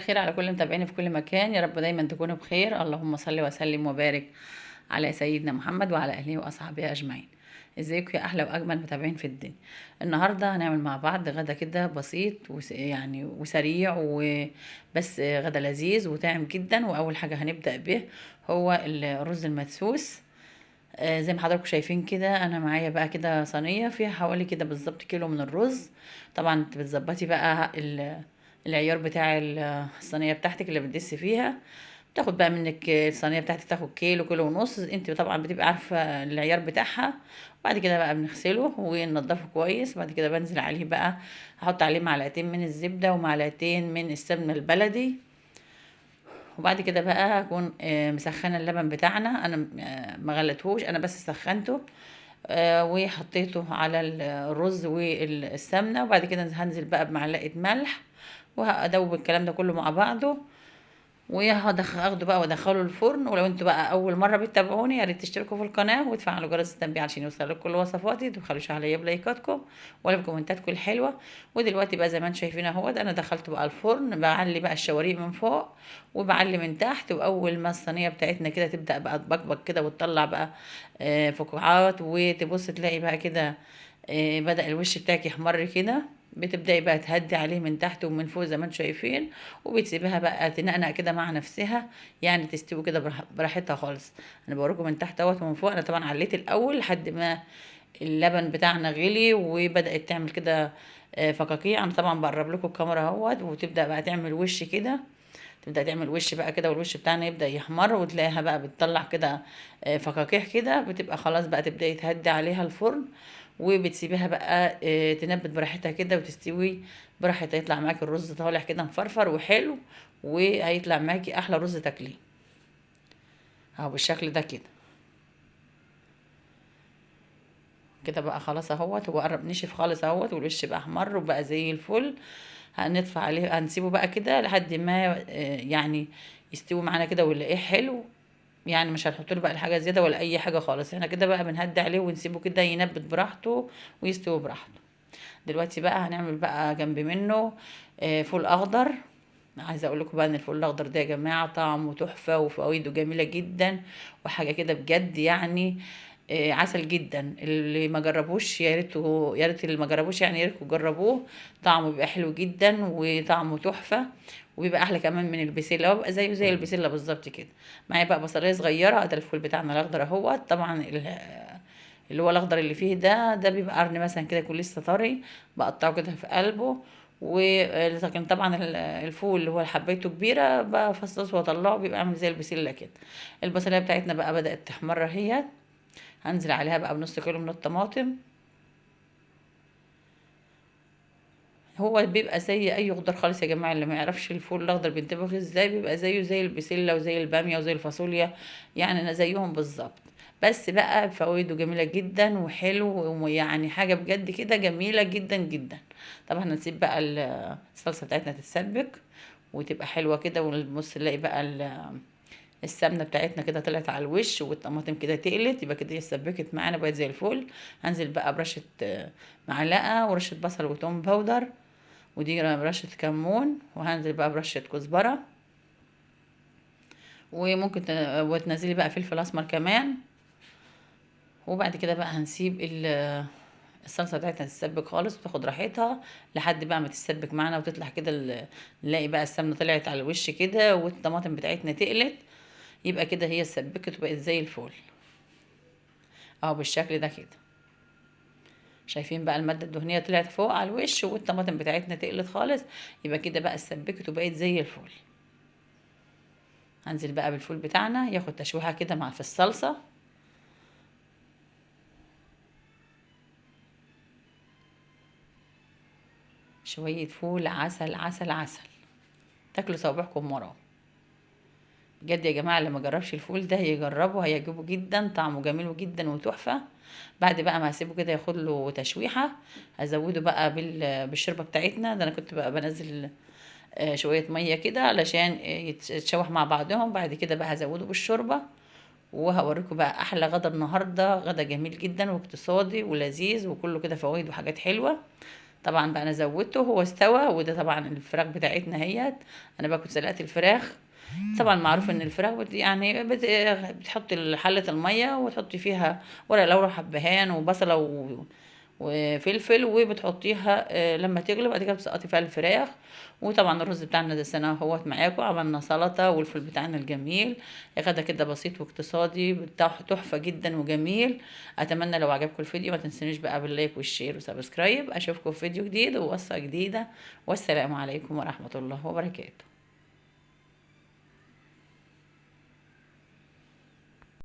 الخير على كل متابعيني في كل مكان، يا رب دايما تكونوا بخير. اللهم صل وسلم وبارك على سيدنا محمد وعلى اهله واصحابه اجمعين. ازيكم يا احلى واجمل متابعين في الدنيا؟ النهارده هنعمل مع بعض غدا كده بسيط يعني وسريع وبس، غدا لذيذ وطعم جدا. واول حاجه هنبدا به هو الرز المدسوس. زي ما حضراتكم شايفين كده، انا معايا بقى كده صينيه فيها حوالي كده بالظبط كيلو من الرز. طبعا انت بتظبطي بقى العيار بتاع الصينيه بتاعتك اللي بتدسي فيها. تاخد بقى منك الصينيه بتاعتك تاخد كيلو، كيلو ونص، انت طبعا بتبقى عارفه العيار بتاعها. وبعد كده بقى بنغسله وننضفه كويس. بعد كده بنزل عليه بقى، احط عليه معلقتين من الزبده ومعلقتين من السمنه البلدي. وبعد كده بقى هكون مسخنه اللبن بتاعنا. انا ما غليتهوش، انا بس سخنته وحطيته على الرز والسمنه. وبعد كده هنزل بقى بمعلقه ملح وهدوب الكلام ده كله مع بعضه، اخده بقى وادخله الفرن. ولو انتوا بقى اول مره بتتابعوني، يا ريت تشتركوا في القناه وتفعلوا جرس التنبيه علشان يوصلكوا كل وصفاتي. تبخلوش عليا بلايكاتكم ولا بكومنتاتكم الحلوه. ودلوقتي بقى زي ما انتم شايفين اهوت، انا دخلت بقى الفرن، بعلي بقى الشواريق من فوق وبعلي من تحت. واول ما الصينيه بتاعتنا كده تبدا بقى تبقبق كده وتطلع بقى فقاعات، وتبص تلاقي بقى كده بدأ الوش بتاعك يحمر كده، بتبدأي بقى تهدي عليه من تحت ومن فوق زي ما انتم شايفين. وبتسيبها بقى تنقنق كده مع نفسها، يعني تستوي كده براحتها خالص. انا بوريكم من تحت اهوت ومن فوق. انا طبعا عليت الاول لحد ما اللبن بتاعنا غلي وبدأت تعمل كده فقاقيع. انا طبعا بقرب لكم الكاميرا اهوت، وتبدأ بقى تعمل وش كده، تبدأ تعمل وش بقى كده، والوش بتاعنا يبدأ يحمر وتلاقيها بقى بتطلع كده فقاقيع كده. بتبقى خلاص بقى تبدأي تهدي عليها الفرن، وبتسيبيها بقى تنبت براحتها كده وتستوي براحتها. يطلع معاكي الرز طالع كده مفرفر وحلو، وهيطلع معاكي احلى رز تاكليه اهو بالشكل ده كده. كده بقى خلاص اهوت، هو قرب نشف خالص اهوت، والوش بقى احمر وبقى زي الفل. هنطفي عليه، هنسيبه بقى كده لحد ما يعني يستوي معانا كده ونلاقيه حلو. يعني مش هنحط له بقى الحاجه زياده ولا اي حاجه خالص، احنا كده بقى بنهدي عليه ونسيبه كده ينبت براحته ويستوي براحته. دلوقتي بقى هنعمل بقى جنب منه فول اخضر. عايزه اقول لكم بقى ان الفول الاخضر ده يا جماعه طعمه تحفه وفوائده جميله جدا، وحاجه كده بجد يعني عسل جدا. اللي ما جربوش يا ريته، يا ريت اللي ما جربوش يعني يا ريتكم جربوه. طعمه بيبقى حلو جدا وطعمه تحفه، وبيبقى احلى كمان من البسله، وبيبقى زيه زي البسله بالظبط كده. معايا بقى بصلايه صغيره، ده الفول بتاعنا الاخضر اهوت. طبعا اللي هو الاخضر اللي فيه ده بيبقى قرن مثلا كده يكون لسه طري، بقطعه كده في قلبه. لكن طبعا الفول اللي هو حبيته كبيره بفصصه واطلعه بيبقى عامل زي البسله كده. البصلايه بتاعتنا بقى بدات تحمر اهي، هنزل عليها بقى بنص كيلو من الطماطم. هو بيبقى زي اي خضار خالص يا جماعه، اللي ما يعرفش الفول الاخضر بينطبخ ازاي، بيبقى زيه زي البسله وزي الباميه وزي الفاصوليا، يعني انا زيهم بالظبط. بس بقى فوائده جميله جدا وحلو، ويعني حاجه بجد كده جميله جدا جدا. طبعا هنسيب بقى الصلصه بتاعتنا تتسبك وتبقى حلوه كده، ونبص نلاقي بقى السمنه بتاعتنا كده طلعت على الوش، والطماطم كده تقلت، يبقى كده هي اتسبكت معانا بقت زي الفل. هنزل بقى برشه معلقه ورشه بصل وتوم باودر، ودي رشه كمون، وهنزل بقى برشه كزبره، وممكن وتنزلي بقى فلفل اسمر كمان. وبعد كده بقى هنسيب الصلصه بتاعتنا تتسبك خالص وتاخد راحتها لحد بقى ما تتسبك معانا وتطلع كده نلاقي بقى السمنه طلعت على الوش كده والطماطم بتاعتنا تقلت، يبقى كده هي اتسبكت وبقت زي الفل اهو بالشكل ده كده. شايفين بقى الماده الدهنيه طلعت فوق على الوش والطماطم بتاعتنا تقلت خالص، يبقى كده بقى اتسبكت وبقت زي الفل. هنزل بقى بالفول بتاعنا ياخد تشويحه كده مع في الصلصه. شويه فول عسل عسل عسل، تاكلوا صوابعكم وراه. بجد يا جماعه اللي ما جربش الفول ده يجربه، هيعجبه جدا، طعمه جميل جدا وتحفه. بعد بقى ما هسيبه كده ياخد له تشويحه، هزوده بقى بالشوربه بتاعتنا. ده انا كنت بقى بنزل شويه ميه كده علشان يتشوح مع بعضهم. بعد كده بقى هزوده بالشوربه، وهوريكم بقى احلى غدا النهارده. غدا جميل جدا واقتصادي ولذيذ وكله كده فوائد وحاجات حلوه. طبعا بقى انا زودته هو استوى، وده طبعا الفراخ بتاعتنا اهيت. انا بقى كنت سلقت الفراخ. طبعا معروف ان الفراخ بتحطي حلة المية وتحطي فيها ورق لورا حبهان وبصلة وفلفل، وبتحطيها لما تغلي بعد كده بتسقطي فيها الفراخ. وطبعا الرز بتاعنا ده سنة اهوت معاكم، عملنا سلطة والفول بتاعنا الجميل. غدا كده بسيط واقتصادي تحفة جدا وجميل. اتمنى لو عجبكم الفيديو ما تنسونيش بقى باللايك والشير وسبسكرايب. اشوفكم في فيديو جديد ووصفة جديدة، والسلام عليكم ورحمة الله وبركاته.